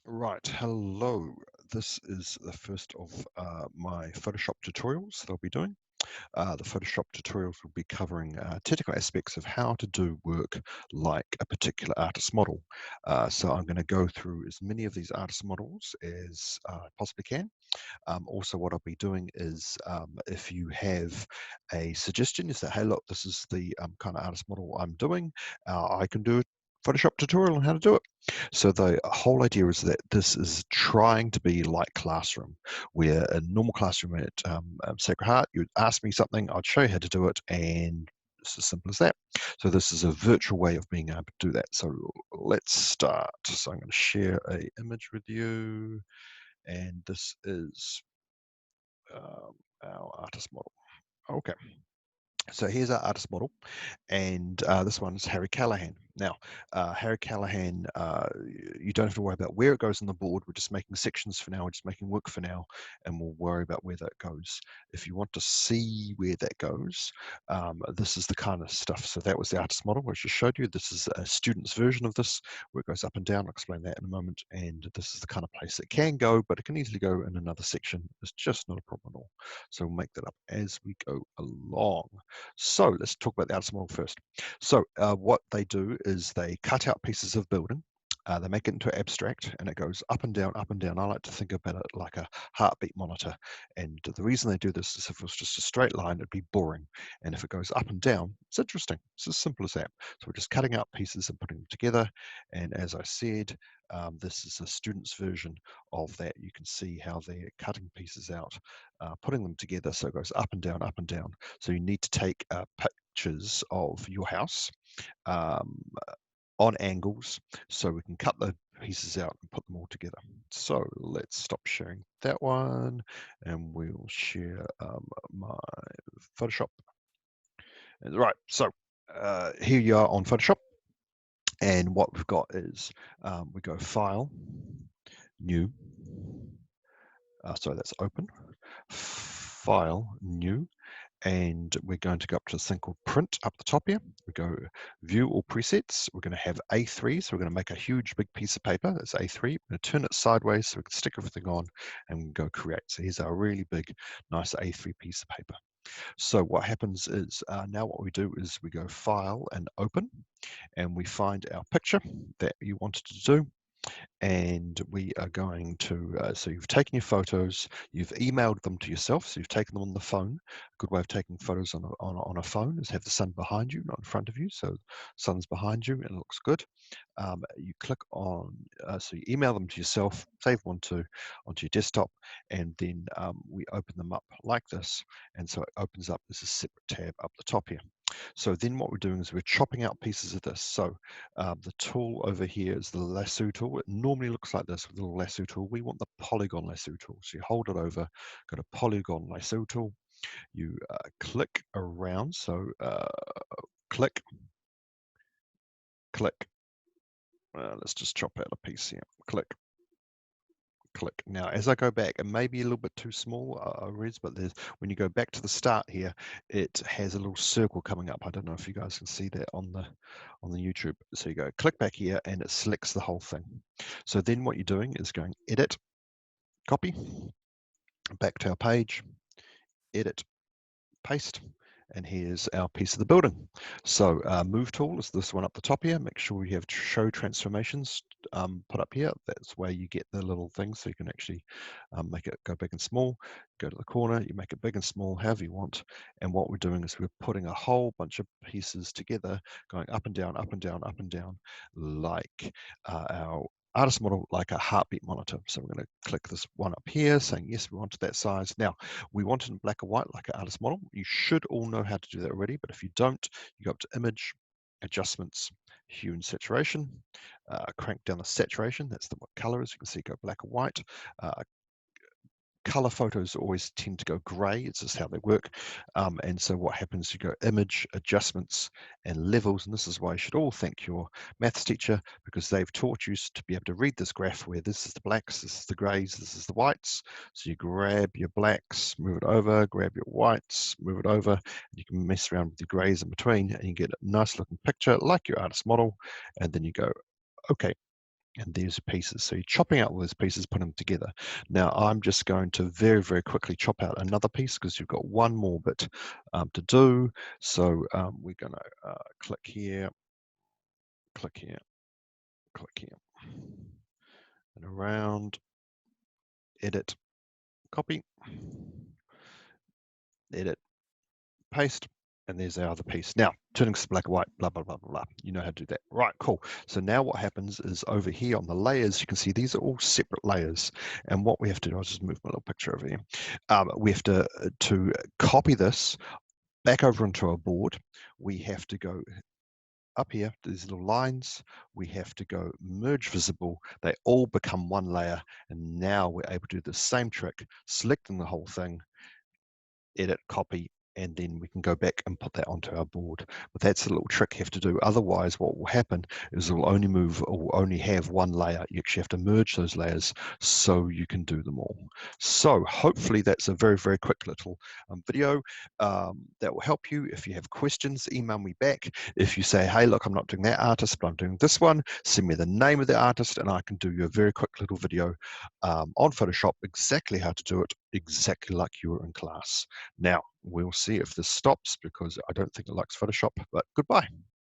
Right, hello. This is the first of my Photoshop tutorials that I'll be doing. The Photoshop tutorials will be covering technical aspects of how to do work like a particular artist model. So I'm going to go through as many of these artist models as I possibly can. Also, what I'll be doing is if you have a suggestion, you say, hey, look, this is the kind of artist model I'm doing. I can do a Photoshop tutorial on how to do it. So the whole idea is that this is trying to be like classroom, where a normal classroom at Sacred Heart, you'd ask me something, I'd show you how to do it, and it's as simple as that. So this is a virtual way of being able to do that. So let's start. So I'm going to share a image with you, and this is our artist model. Okay, so here's our artist model, and this one's Harry Callahan. Now, Harry Callahan, you don't have to worry about where it goes on the board. We're just making sections for now. We're just making work for now, and we'll worry about where that goes. If you want to see where that goes, this is the kind of stuff. So that was the artist model, which I just showed you. This is a student's version of this, where it goes up and down. I'll explain that in a moment. And this is the kind of place it can go, but it can easily go in another section. It's just not a problem at all. So we'll make that up as we go along. So let's talk about the artist model first. So what they do is they cut out pieces of building. They make it into abstract, and it goes up and down, up and down. I like to think about it like a heartbeat monitor. And the reason they do this is if it was just a straight line, it'd be boring. And if it goes up and down, it's interesting. It's as simple as that. So we're just cutting out pieces and putting them together. And as I said, this is a student's version of that. You can see how they're cutting pieces out, putting them together. So it goes up and down, up and down. So you need to take pictures of your house um, on angles so we can cut the pieces out and put them all together. So let's stop sharing that one, and we'll share my Photoshop. Right, so here you are on Photoshop, and what we've got is we go File, New, sorry, that's Open, File, New, and we're going to go up to this thing called Print up the top here. We go View All Presets. We're going to have A3, so we're going to make a huge big piece of paper. That's A3. We're going to turn it sideways so we can stick everything on and go Create. So here's our really big, nice A3 piece of paper. So what happens is now what we do is we go File and Open, and we find our picture that you wanted to do, and we are going to, so you've taken your photos, you've emailed them to yourself, so you've taken them on the phone. A good way of taking photos on a phone is have the sun behind you, not in front of you, so sun's behind you and it looks good. You click on, so you email them to yourself, save them onto your desktop, and then we open them up like this, and so it opens up as a separate tab up the top here. So then what we're doing is we're chopping out pieces of this. So the tool over here is the lasso tool. It normally looks like this with the little lasso tool. We want the polygon lasso tool. So you hold it over, got a polygon lasso tool. You click around. So click, click. Let's just chop out a piece here. Click, click. Now, as I go back, it may be a little bit too small, Rez, but when you go back to the start here, it has a little circle coming up. I don't know if you guys can see that on the YouTube. So you go click back here, and it selects the whole thing. So then what you're doing is going Edit, Copy, back to our page, Edit, Paste, and here's our piece of the building. So Move tool is this one up the top here. Make sure you have Show Transformations put up here. That's where you get the little thing, so you can actually make it go big and small. Go to the corner, you make it big and small, however you want. And what we're doing is we're putting a whole bunch of pieces together, going up and down, up and down, up and down, like our artist model, like a heartbeat monitor. So we're going to click this one up here, saying yes, we want that size. Now, we want it in black and white like an artist model. You should all know how to do that already, but if you don't, you go up to Image, Adjustments, Hue and Saturation, crank down the saturation, that's the what color is. You can see go black and white. Color photos always tend to go gray. It's just how they work. And so what happens, you go Image, Adjustments, and Levels. And this is why you should all thank your maths teacher, because they've taught you to be able to read this graph where this is the blacks, this is the grays, this is the whites. So you grab your blacks, move it over, grab your whites, move it over. And you can mess around with your grays in between, and you get a nice looking picture like your artist model. And then you go, okay. and there's your pieces. So you're chopping out all those pieces, putting them together. Now I'm just going to very, very quickly chop out another piece because you've got one more bit to do. So we're going to click here, click here, click here, and around, edit, copy, edit, paste, and there's our other piece. Now, turning to black and white, blah, blah, blah, blah, blah. You know how to do that. Right, cool. So now what happens is over here on the layers, you can see these are all separate layers. And what we have to do, I'll just move my little picture over here. We have to copy this back over into our board. We have to go up here to these little lines. We have to go merge visible. They all become one layer. And now we're able to do the same trick, selecting the whole thing, edit, copy, and then we can go back and put that onto our board. But that's a little trick you have to do. Otherwise, what will happen is it will only move or will only have one layer. You actually have to merge those layers so you can do them all. So hopefully that's a very, very quick little video that will help you. If you have questions, email me back. If you say, hey, look, I'm not doing that artist, but I'm doing this one, send me the name of the artist and I can do you a very quick little video on Photoshop, exactly how to do it, exactly like you were in class. Now, we'll see if this stops because I don't think it likes Photoshop, but goodbye.